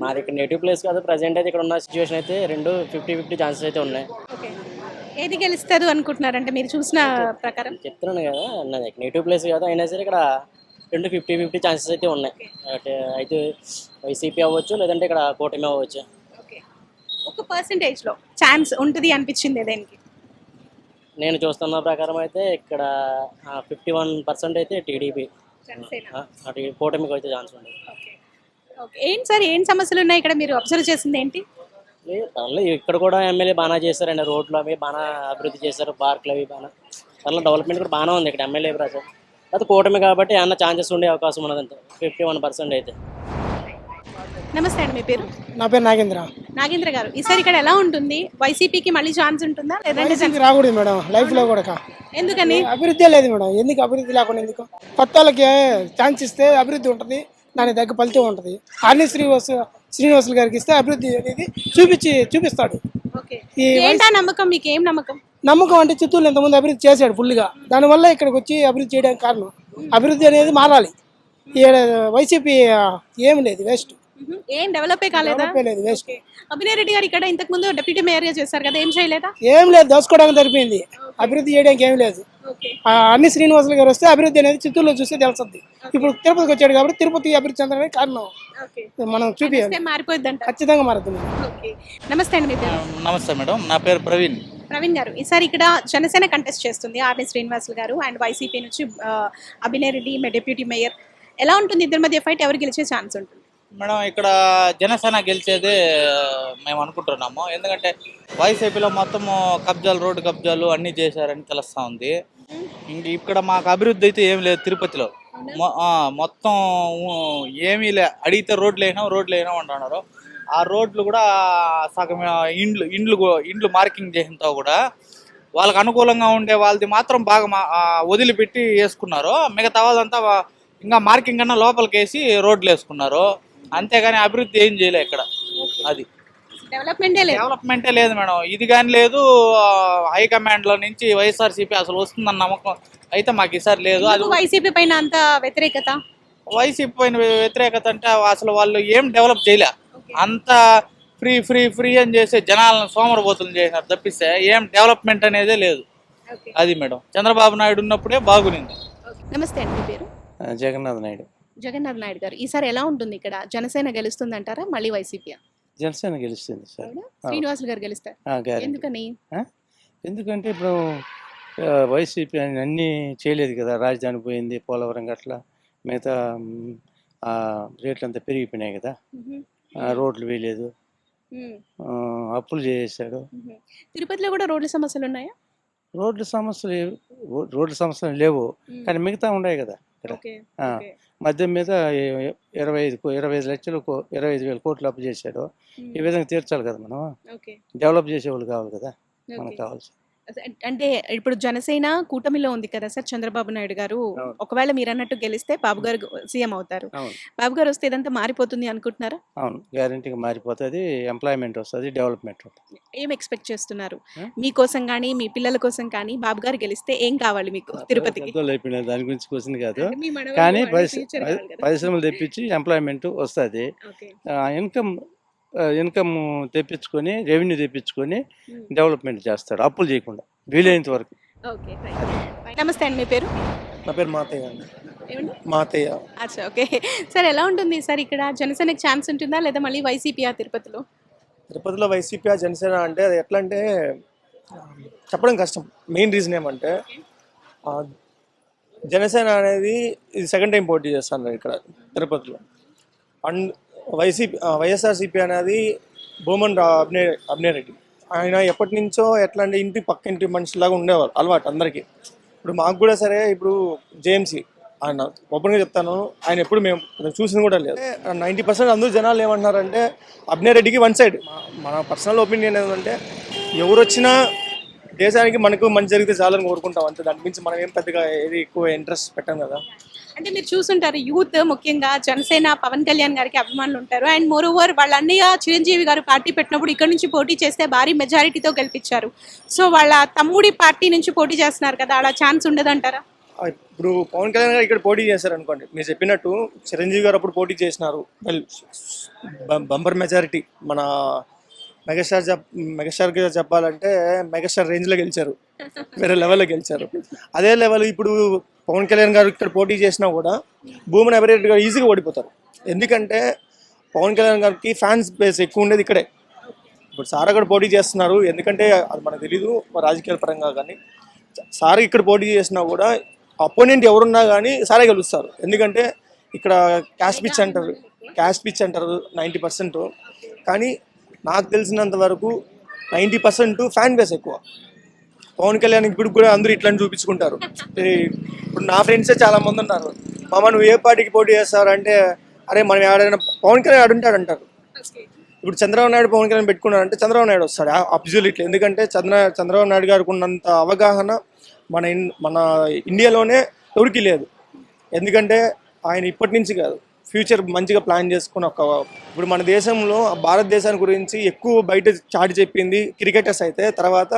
మాది ఇక్కడ నేటివ్ ప్లేస్ కాదు. ప్రజెంట్ అయితే ఇక్కడ ఉన్న సిచ్యువేషన్ అయితే 50-50 ఛాన్సెస్ అయితే ఉన్నాయి. ఏది గెలుస్తుంది అనుకుంటున్నారంటే మీరు చూసిన ప్రకారం? చెప్తున్నాను కదా, నాది నేటివ్ ప్లేస్ కాదు, అయినా సరే ఇక్కడ 50-50 ఛాన్సెస్ అయితే ఉన్నాయి. అయితే వైసీపీ అవ్వచ్చు, లేదంటే ఇక్కడ కూటమి అవ్వచ్చు. ఒక పర్సెంటేజ్లో ఛాన్స్ ఉంటుంది అనిపించింది దేనికి? నేను చూస్తున్న ప్రకారం అయితే ఇక్కడ 51% అయితే టీడీపీ, కూటమికి అయితే ఛాన్స్ ఉంది. ఏంటి సార్, ఏం సమస్యలు ఉన్నాయి ఇక్కడ మీరు అబ్జర్వ్ చేసింది ఏంటి? ఇక్కడ కూడా ఎమ్మెల్యే బాగా చేశారండి, రోడ్లు అవి బాగా అభివృద్ధి చేశారు, పార్కులు అవి బాగా, చాలా డెవలప్మెంట్ కూడా బాగానే ఉంది ఇక్కడ ఎమ్మెల్యే ప్రజలు. అది కూటమి కాబట్టి ఏమన్నా ఛాన్సెస్ ఉండే అవకాశం ఉన్నదంటే 51% అయితే. నమస్తే అండి, మీ పేరు? నా పేరు నాగేంద్ర. నాగేంద్ర గారు, ఈసారి ఇక్కడ ఎలా ఉంటుంది? వైసీపీకి మళ్ళీ ఛాన్స్ ఉంటుందా లేదంటే రాకూడదు మేడం లైఫ్ లో కూడా? ఎందుకని? అభివృద్ధి లేదు మేడం. ఎందుకు అభివృద్ధి లేకుండా? ఎందుకు? కొత్త వాళ్ళకి ఛాన్స్ ఇస్తే అభివృద్ధి ఉంటుంది, దాని దగ్గర ఫలితం ఉంటుంది. ఆర్ని శ్రీనివాసులు గారికి ఇస్తే అభివృద్ధి అనేది చూపిస్తాడు. ఈ ఏంటా నమ్మకం, మీకు ఏం నమ్మకం? నమ్మకం అంటే చిత్తూరులో ఇంతకుముందు అభివృద్ధి చేశాడు ఫుల్గా, దానివల్ల ఇక్కడికి వచ్చి అభివృద్ధి చేయడానికి కారణం. అభివృద్ధి అనేది మారాలి. ఈ వైసీపీ ఏమి లేదు, వేస్ట్, ఏం డెవలపే కాలేదా? లేదు, వేస్ట్. అభినయ్ రెడ్డి గారు ఇక్కడ ఇంతకు ముందు డిప్యూటీ మేయర్ గా చేశారు కదా, ఏం చేయలేదా? ఏం లేదు, దోసుకోవడానికి సరిపోయింది, అభివృద్ధి చేయడానికి ఏం లేదు. అన్ని శ్రీనివాసులు గారు వస్తే అభివృద్ధి అనేది చిత్తూరులో చూస్తే తెలుస్తుంది. ఇప్పుడు తిరుపతికి వచ్చాడు కాబట్టి తిరుపతి అభివృద్ధి చెందడానికి కారణం మనం చూపించాలి, మారిపోద్ది అంట. ఖచ్చితంగా మారుతుంది. నమస్తే అండి, మీ పేరు? నమస్తే మేడం, నా పేరు ప్రవీణ్. ప్రవీణ్ గారు, ఈసారి ఇక్కడ జనసేన కంటెస్ట్ చేస్తుంది, ఆర్ని శ్రీనివాసులు గారు అండ్ వైసీపీ నుంచి అభినయ్ రెడ్డి డిప్యూటీ మేయర్. ఎలా ఉంటుంది ఇద్దరి మధ్య ఫైట్? ఎవరు గెలిచే ఛాన్స్ ఉంటుంది? మేడం ఇక్కడ జనసేన గెలిచేదే మేము అనుకుంటున్నాము. ఎందుకంటే వైసీపీలో మొత్తము కబ్జాలు, రోడ్డు కబ్జాలు అన్నీ చేశారని తెలుస్తూ ఉంది. ఇంక ఇక్కడ మాకు అభివృద్ధి అయితే ఏం లేదు తిరుపతిలో. మొత్తం ఏమీ లే, అడిగితే రోడ్లు అయినా అంటున్నారు. ఆ రోడ్లు కూడా సగం ఇండ్లు మార్కింగ్ చేసినతో కూడా వాళ్ళకి అనుకూలంగా ఉండే వాళ్ళది మాత్రం బాగా వదిలిపెట్టి వేసుకున్నారు. మిగతా వాళ్ళంతా ఇంకా మార్కింగ్ కన్నా లోపలికి వేసి రోడ్లు వేసుకున్నారు. అంతేగాని అభివృద్ధి ఏం చేయలే ఇక్కడ. అది డెవలప్మెంటే లేదు మేడం. ఇది కానీ లేదు, హైకమాండ్ లో నుంచి వైఎస్ఆర్సీపీ అసలు వస్తుందన్న నమ్మకం అయితే మాకు ఈసారి లేదు. అది వైసీపీ పైన అంత వ్యతిరేకత? వైసీపీ పైన వ్యతిరేకత అంటే అసలు వాళ్ళు ఏం డెవలప్ చేయలే. అంత ఫ్రీ ఫ్రీ ఫ్రీ అని చేసి జనాలను సోమరబోతులు చేసినారు తప్పిస్తే ఏం డెవలప్మెంట్ అనేదే లేదు. అది మేడం, చంద్రబాబు నాయుడు ఉన్నప్పుడే బాగునింది. నమస్తే అండి, మీ పేరు? జగన్నాథ్ నాయుడు. జగన్నాథ్ నాయుడు గారు, ఈసారి ఎలా ఉంటుంది ఇక్కడ? జనసేన గెలుస్తుంది అంటారా, మళ్ళీ వైసీపీ? జనసేన గెలుస్తుంది సార్. శ్రీనివాసులు గారు గెలుస్తారు. ఎందుకని? ఎందుకంటే ఇప్పుడు వైసీపీ అన్నీ చేయలేదు కదా, రాజధాని పోయింది, పోలవరం గట్ల మిగతా రేట్లు అంతా పెరిగిపోయినాయి కదా, రోడ్లు వేయలేదు, అప్పులు చేసేసాడు. తిరుపతిలో కూడా రోడ్ల సమస్యలు ఉన్నాయా? రోడ్ల సమస్యలు లేవు, కానీ మిగతా ఉన్నాయి కదా ఇక్కడ. మద్యం మీద 25 లక్షలు 25,000 కోట్లు అప్పు చేశాడు. ఈ విధంగా తీర్చాలి కదా మనం. డెవలప్ చేసేవాళ్ళు కావాలి కదా మనకు కావాల్సి. అంటే ఇప్పుడు జనసేన కూటమిలో ఉంది కదా సార్, చంద్రబాబు నాయుడు గారు. ఒకవేళ మీరు అన్నట్టు గెలిస్తే బాబు గారు సీఎం అవుతారు. బాబు గారు వస్తే ఇదంతా మారిపోతుంది అనుకుంటున్నారా? అవును, గ్యారంటీగా మారిపోతుంది, ఎంప్లాయ్మెంట్ వస్తుంది, డెవలప్మెంట్ ఉంటుంది. ఏం ఎక్స్పెక్ట్ చేస్తున్నారు మీకోసం కానీ మీ పిల్లల కోసం కానీ? బాబు గారు గెలిస్తే ఏం కావాలి మీకు తిరుపతికి? దాని గురించి క్వశ్చన్ కాదు, కానీ పరిశ్రమలు తెప్పించి ఎంప్లాయ్మెంట్ వస్తుంది, ఇన్కమ్ తెప్పించుకొని, రెవెన్యూ తెప్పించుకొని డెవలప్మెంట్ చేస్తాడు, అప్పులు చేయకుండా వీలైనంత వరకు. నమస్తే అండి, మీ పేరు? నా పేరు మాతయ్య అండి. మాతయ్య. అచ్చా, ఓకే సార్. ఎలా ఉంటుంది సార్ ఇక్కడ? జనసేనకి ఛాన్స్ ఉంటుందా లేదా మళ్ళీ వైసీపీయా తిరుపతిలో? తిరుపతిలో వైసీపీ జనసేన అంటే అది ఎట్లా అంటే చెప్పడం కష్టం. మెయిన్ రీజన్ ఏమంటే జనసేన అనేది ఇది సెకండ్ టైం పోటీ చేస్తున్నారు ఇక్కడ తిరుపతిలో. అండ్ వైఎస్ఆర్సీపీ అనేది భూమన్ అభినయ్ రెడ్డి, ఆయన ఎప్పటి నుంచో ఎట్లా అంటే పక్క ఇంటి మనిషిలాగా ఉండేవారు, అలవాటు అందరికీ. ఇప్పుడు మాకు కూడా సరే, ఇప్పుడు జేఎంసీ ఆయన ఓపెన్గా చెప్తాను, ఆయన ఎప్పుడు మేము చూసింది కూడా లేదు. 90% అందరూ జనాలు ఏమంటున్నారంటే అభినయ్ రెడ్డికి వన్ సైడ్. మన పర్సనల్ ఒపీనియన్ ఏంటంటే ఎవరు వచ్చినా దేశానికి మనకు మంచి జరిగితే చాలని కోరుకుంటాం అంతే, దాని గురించి మనం ఏం పెద్దగా ఏది ఎక్కువ ఇంట్రెస్ట్ పెట్టాం కదా. అంటే మీరు చూసుంటారు, యూత్ ముఖ్యంగా జనసేన పవన్ కళ్యాణ్ గారికి అభిమానులు ఉంటారు. అండ్ మోర్ ఓవర్ వాళ్ళ అన్నయ్య చిరంజీవి గారు పార్టీ పెట్టినప్పుడు ఇక్కడ నుంచి పోటీ చేస్తే భారీ మెజారిటీతో గెలిపించారు. సో వాళ్ళ తమ్ముడి పార్టీ నుంచి పోటీ చేస్తున్నారు కదా, అలా ఛాన్స్ ఉండదంటారా? ఇప్పుడు పవన్ కళ్యాణ్ గారు ఇక్కడ పోటీ చేశారు అనుకోండి, మీరు చెప్పినట్టు చిరంజీవి గారు అప్పుడు పోటీ చేసినారు, బంపర్ మెజారిటీ. మన మెగాస్టార్ గా చెప్పాలంటే మెగాస్టార్ రేంజ్లో గెలిచారు, వేరే లెవెల్లో గెలిచారు. అదే లెవెల్ ఇప్పుడు పవన్ కళ్యాణ్ గారు ఇక్కడ పోటీ చేసినా కూడా భూమన్ అభినయ్ రెడ్డి గారు ఈజీగా ఓడిపోతారు. ఎందుకంటే పవన్ కళ్యాణ్ గారికి ఫ్యాన్స్ బేస్ ఎక్కువ ఉండేది ఇక్కడే. ఇప్పుడు సార్ అక్కడ పోటీ చేస్తున్నారు, ఎందుకంటే అది మనకు తెలీదు రాజకీయాల పరంగా, కానీ సార్ ఇక్కడ పోటీ చేసినా కూడా అపోనెంట్ ఎవరున్నా కానీ సారే గెలుస్తారు. ఎందుకంటే ఇక్కడ క్యాస్ట్ పిచ్ అంటారు 90%, కానీ నాకు తెలిసినంత వరకు 90% ఫ్యాన్ బేస్ ఎక్కువ. పవన్ కళ్యాణ్ ఇప్పుడు కూడా అందరూ ఇట్లాంటి చూపించుకుంటారు. ఇప్పుడు నా ఫ్రెండ్సే చాలా మంది ఉన్నారు, మామ నువ్వు ఏ పార్టీకి పోటీ చేస్తారు అంటే, అరే మనం ఎవరైనా పవన్ కళ్యాణ్ ఆడుంటాడు అంటారు. ఇప్పుడు చంద్రబాబు నాయుడు పవన్ కళ్యాణ్ పెట్టుకున్నారంటే చంద్రబాబు నాయుడు వస్తాడు అబ్జల్యూట్లీ. ఎందుకంటే చంద్రబాబు నాయుడు గారికి ఉన్నంత అవగాహన మన ఇండియాలోనే ఎవరికి లేదు. ఎందుకంటే ఆయన ఇప్పటి నుంచి కాదు, ఫ్యూచర్ మంచిగా ప్లాన్ చేసుకుని ఇప్పుడు మన దేశంలో భారతదేశాన్ని గురించి ఎక్కువ బయట చాటి చెప్పింది క్రికెటర్స్ అయితే, తర్వాత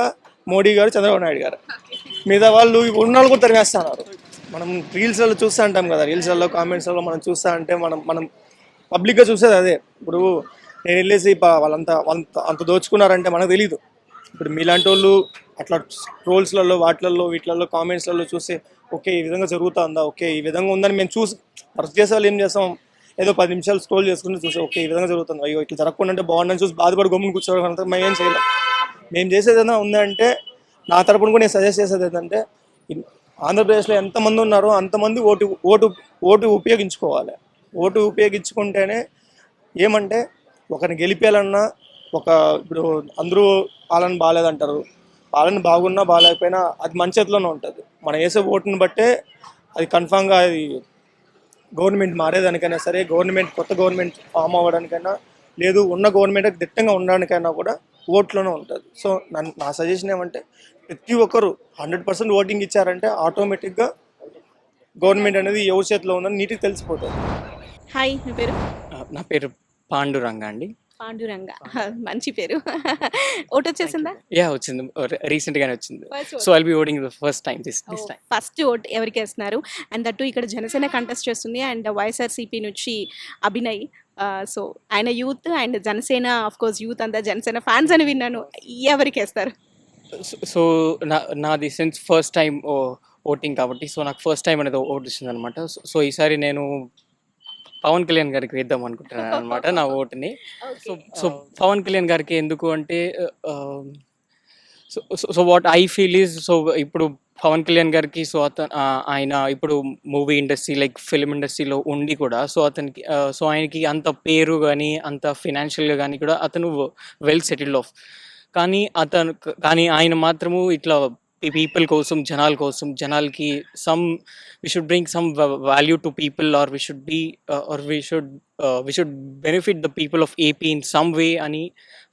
మోడీ గారు, చంద్రబాబు నాయుడు గారు. మిగతా వాళ్ళు ఉన్న వాళ్ళు కూడా తరిమేస్తున్నారు. మనం రీల్స్లలో చూస్తూ ఉంటాం కదా, రీల్స్లలో కామెంట్స్లలో మనం చూస్తూ అంటే మనం పబ్లిక్గా చూసేది అదే. ఇప్పుడు నేను వెళ్ళేసి వాళ్ళంతా అంత దోచుకున్నారంటే మనకు తెలీదు. ఇప్పుడు మీలాంటి వాళ్ళు అట్లా ట్రోల్స్లలో వీటిలలో కామెంట్స్లలో చూస్తే ఓకే ఈ విధంగా జరుగుతుందా, ఓకే ఈ విధంగా ఉందని మేము చూసి వర్క్ చేసే వాళ్ళు ఏం చేస్తాం, ఏదో 10 నిమిషాలు స్క్రోల్ చేసుకుంటే చూసి ఓకే ఈ విధంగా జరుగుతుంది, అయ్యో ఇట్లా జరగకుండా అంటే బాగుందని చూసి బాధపడి గమ్ముని కూర్చోవడం మేము ఏం చేయలేం. మేము చేసేది ఏదైనా ఉందంటే నా తరపున కూడా నేను సజెస్ట్ చేసేది ఏంటంటే, ఆంధ్రప్రదేశ్లో ఎంతమంది ఉన్నారో అంతమంది ఓటు ఉపయోగించుకోవాలి. ఓటు ఉపయోగించుకుంటేనే ఏమంటే ఒకరిని గెలిపేయాలన్నా ఇప్పుడు అందరూ పాలన బాగాలేదంటారు, పాలన బాగున్నా బాగాలేకపోయినా అది మన చేతిలోనే ఉంటుంది. మనం వేసే ఓటుని బట్టే అది కన్ఫామ్గా అది గవర్నమెంట్ మారేదానికైనా సరే, కొత్త గవర్నమెంట్ ఫామ్ అవ్వడానికైనా, లేదు ఉన్న గవర్నమెంట్ దిట్టంగా ఉండడానికైనా కూడా ఓట్లోనే ఉంటుంది. సో నా సజెషన్ ఏమంటే ప్రతి ఒక్కరు 100% ఓటింగ్ ఇచ్చారంటే ఆటోమేటిక్గా గవర్నమెంట్ అనేది ఎవరి చేతిలో ఉందని నీటికి తెలిసిపోతుంది. హాయ్, మీ పేరు? నా పేరు పాండురంగ అండి. పాండురంగ, మంచి పేరు. ఓటు వచ్చేసిందా? యా వచ్చింది, రీసెంట్ గానే వచ్చింది. So I'll be voting the first time this time. First vote ఎవరికి వేస్తున్నారు? అండ్ దట్టు ఇక్కడ జనసేన కంటెస్ట్ చేస్తుంది అండ్ వైఎస్ఆర్సీపీ నుంచి అభినయ్. సో ఆయన youth and Janasena, of course youth అంతా జనసేన ఫ్యాన్స్ అని విన్నాను. ఎవరికి వేస్తారు? సో నాది సిన్స్ ఫస్ట్ టైం ఓటింగ్ కాబట్టి, సో నాకు ఫస్ట్ టైం అనేది ఓటు వచ్చింది అనమాట. సో ఈసారి నేను పవన్ కళ్యాణ్ గారికి వేద్దాం అనుకుంటున్నాను అనమాట నా ఓటుని. సో పవన్ కళ్యాణ్ గారికి ఎందుకు అంటే, so what I feel is, so ఇప్పుడు పవన్ కళ్యాణ్ గారికి సో ఆయన ఇప్పుడు మూవీ ఇండస్ట్రీ లైక్ ఫిల్మ్ ఇండస్ట్రీలో ఉండి కూడా సో ఆయనకి అంత పేరు కానీ అంత ఫినాన్షియల్గా కానీ కూడా అతను వెల్ సెటిల్డ్ ఆఫ్. కానీ ఆయన మాత్రము ఇట్లా పీపుల్ కోసం, జనాలకి we should bring some value to people, or we should benefit the people of AP in some way అని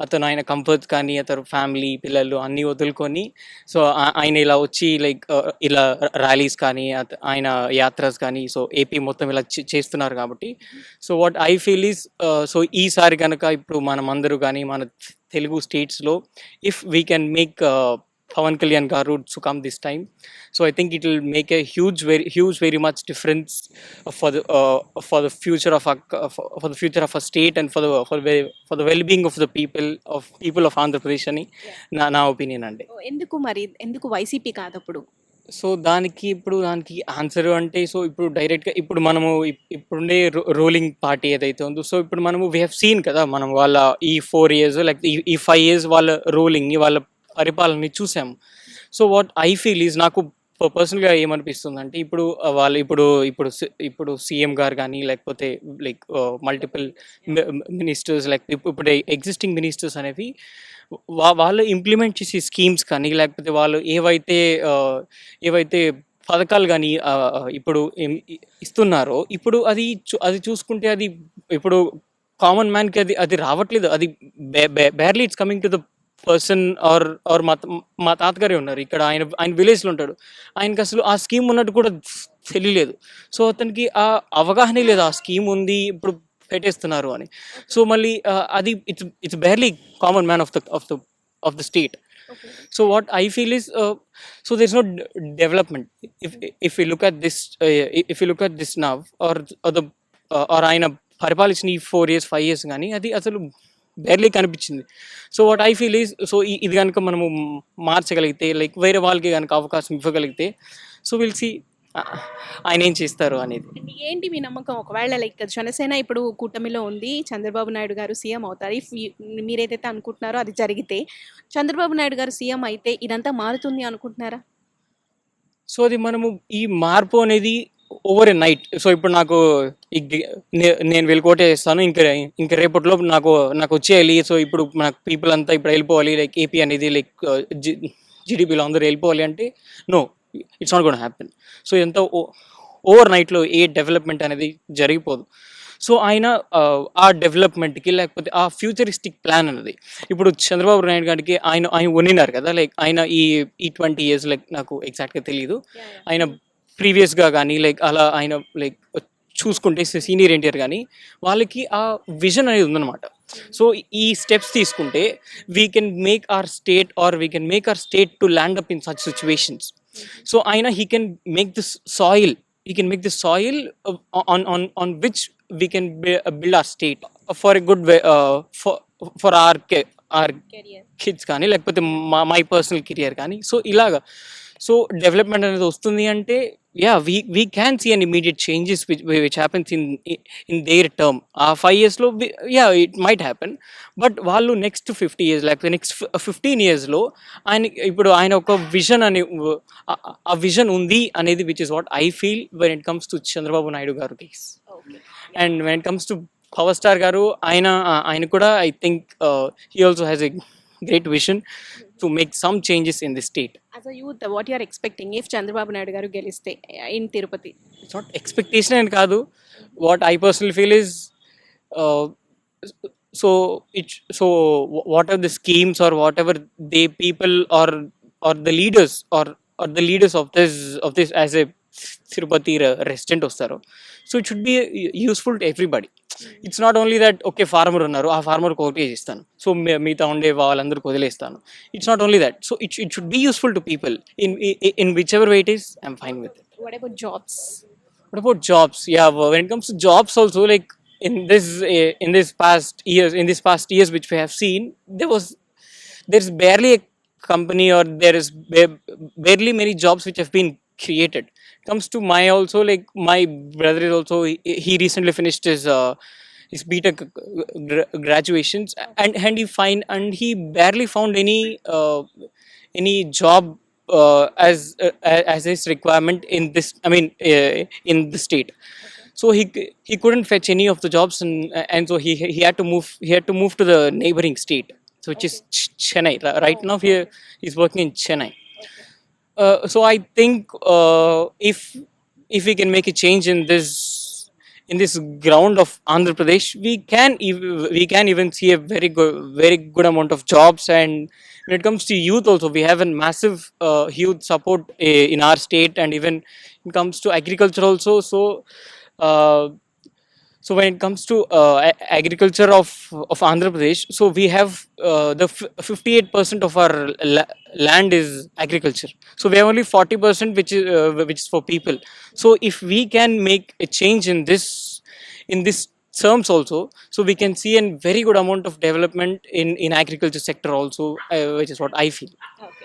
అతను ఆయన కంఫర్ట్ కానీ అతను ఫ్యామిలీ పిల్లలు అన్నీ వదులుకొని సో ఆయన ఇలా వచ్చి లైక్ ఇలా ర్యాలీస్ కానీ ఆయన యాత్రస్ కానీ సో ఏపీ మొత్తం ఇలా చేస్తున్నారు కాబట్టి, so what I feel is, so ఈసారి కనుక ఇప్పుడు మనం అందరూ కానీ మన తెలుగు స్టేట్స్లో if we can make Pawan Kalyan garu to come this time, so I think it will make a very much difference for the future of a state and for the well-being of the people of Andhra Pradesh ani na opinion andi. ఎందుకు YCP కాదు అప్పుడు? So దానికి answer అంటే, so ఇప్పుడు డైరెక్ట్గా ఇప్పుడు మనము ఇప్పుడుండే రూలింగ్ పార్టీ ఏదైతే ఉందో, సో ఇప్పుడు మనము వీ హ్యావ్ సీన్ కదా, మనం వాళ్ళ ఈ 4 years లైక్ ఈ 5 years వాళ్ళ రూలింగ్ని వాళ్ళ పరిపాలనని చూసాము. So what I feel is, నాకు పర్సనల్గా ఏమనిపిస్తుంది అంటే, ఇప్పుడు వాళ్ళు ఇప్పుడు సీఎం గారు కానీ లేకపోతే లైక్ మల్టిపుల్ మినిస్టర్స్ లైక్ ఇప్పుడు ఎగ్జిస్టింగ్ మినిస్టర్స్ అనేవి వాళ్ళు ఇంప్లిమెంట్ చేసే స్కీమ్స్ కానీ లేకపోతే వాళ్ళు ఏవైతే పథకాలు కానీ ఇప్పుడు ఇస్తున్నారో, ఇప్పుడు అది చూసుకుంటే అది ఇప్పుడు కామన్ మ్యాన్కి అది రావట్లేదు. అది barely it's coming to the person are మా తాతగారే ఉన్నారు ఇక్కడ, ఆయన విలేజ్లో ఉంటాడు, ఆయనకి అసలు ఆ స్కీమ్ ఉన్నట్టు కూడా తెలియలేదు. సో అతనికి ఆ అవగాహన లేదు, ఆ స్కీమ్ ఉంది ఇప్పుడు పెట్టేస్తున్నారు అని. సో మళ్ళీ అది it's barely common man of the state. So what I feel is, so there's no development if you look at this now or ఆయన పరిపాలించిన 4 years 5 years కానీ అది అసలు బేర్లీ కనిపించింది. So what I feel is, so ఇది కనుక మనము మార్చగలిగితే like వేరే వాళ్ళకి కనుక అవకాశం ఇవ్వగలిగితే, సో విల్ సీ ఆయన ఏం చేస్తారు అనేది. ఏంటి మీ నమ్మకం? ఒకవేళ లైక్ జనసేన ఇప్పుడు కూటమిలో ఉంది, చంద్రబాబు నాయుడు గారు సీఎం అవుతారు, ఇఫ్ మీరేదైతే అనుకుంటున్నారో అది జరిగితే, చంద్రబాబు నాయుడు గారు సీఎం అయితే ఇదంతా మారుతుంది అనుకుంటున్నారా? సో అది మనము ఈ మార్పు అనేది ఓవర్ ఎ నైట్. సో ఇప్పుడు నాకు నేను వెళ్ళి కోటేస్తాను, ఇంకా రేపట్లో నాకు వచ్చేయాలి. సో ఇప్పుడు నాకు పీపుల్ అంతా ఇప్పుడు వెళ్ళిపోవాలి, లైక్ ఏపీ అనేది లైక్ జీడిపిలో అందరూ వెళ్ళిపోవాలి అంటే no, it's not gonna happen. So ఎంత ఓవర్ నైట్లో ఏ డెవలప్మెంట్ అనేది జరిగిపోదు. సో ఆయన ఆ డెవలప్మెంట్కి లేకపోతే ఆ ఫ్యూచరిస్టిక్ ప్లాన్ అనేది ఇప్పుడు చంద్రబాబు నాయుడు గారికి ఆయన ఉన్నారు కదా, లైక్ ఆయన ఈ 20 years లైక్ నాకు ఎగ్జాక్ట్గా తెలియదు, ఆయన ప్రీవియస్గా కానీ లైక్ అలా ఆయన లైక్ చూసుకుంటే సీనియర్ ఎన్టీఆర్ కానీ వాళ్ళకి ఆ విజన్ అనేది ఉందన్నమాట. సో ఈ స్టెప్స్ తీసుకుంటే we can make our state or we can make our state to land up in such situations. So ఆయన he can make this soil, he can make the soil on which we can build our state for a good way, for our kids కానీ లేకపోతే my personal career కానీ. So ఇలాగా so development అనేది వస్తుంది అంటే yeah we can see an immediate changes which happens in their term. ఆ 5 yearsలో yeah it might happen, but వాళ్ళు నెక్స్ట్ 50 years లేకపోతే నెక్స్ట్ 15 yearsలో ఆయన ఒక విజన్ అని ఆ విజన్ ఉంది అనేది which is what I feel when it comes to Chandrababu Naidu garu case. And when it comes to power star గారు, ఆయన కూడా I think he also has a great vision to make some changes in the state. As a youth, what you are expecting if Chandrababu Naidu garu geliste in Tirupati? It's not expectation and kaadu. What I personally feel is, what are the schemes or whatever they people or the leaders or the leaders of this as a Tirupati resident వస్తారు. So it should be useful to everybody. It's not only that okay farmer ఉన్నారు, ఆ ఫార్మర్కి ఒకటి ఇస్తాను, so మిగతా ఉండే వాళ్ళందరికీ వదిలేస్తాను. It's not only that. So it should be useful to people in which ever way it is. I'm fine with it. What about jobs? What about jobs? Yeah, when it comes to jobs also, like in this past years which we have seen, there's barely a company or there is barely many jobs which have been created. Comes to my also, like my brother is also, he recently finished his BTech graduations, and he barely found any job as his requirement in this, I mean in the state. So he couldn't fetch any of the jobs, and so he had to move to the neighboring state, so which is Chennai. Right now he's working in Chennai. So I think if we can make a change in this ground of Andhra Pradesh, we can even see a very good amount of jobs. And when it comes to youth also, we have a massive youth support in our state, and even when it comes to agriculture also. So when it comes to agriculture of Andhra Pradesh, so we have the 58% of our land is agriculture. So we have only 40% which is for people. So if we can make a change in this terms also, so we can see a very good amount of development in agriculture sector also, which is what I feel. Okay.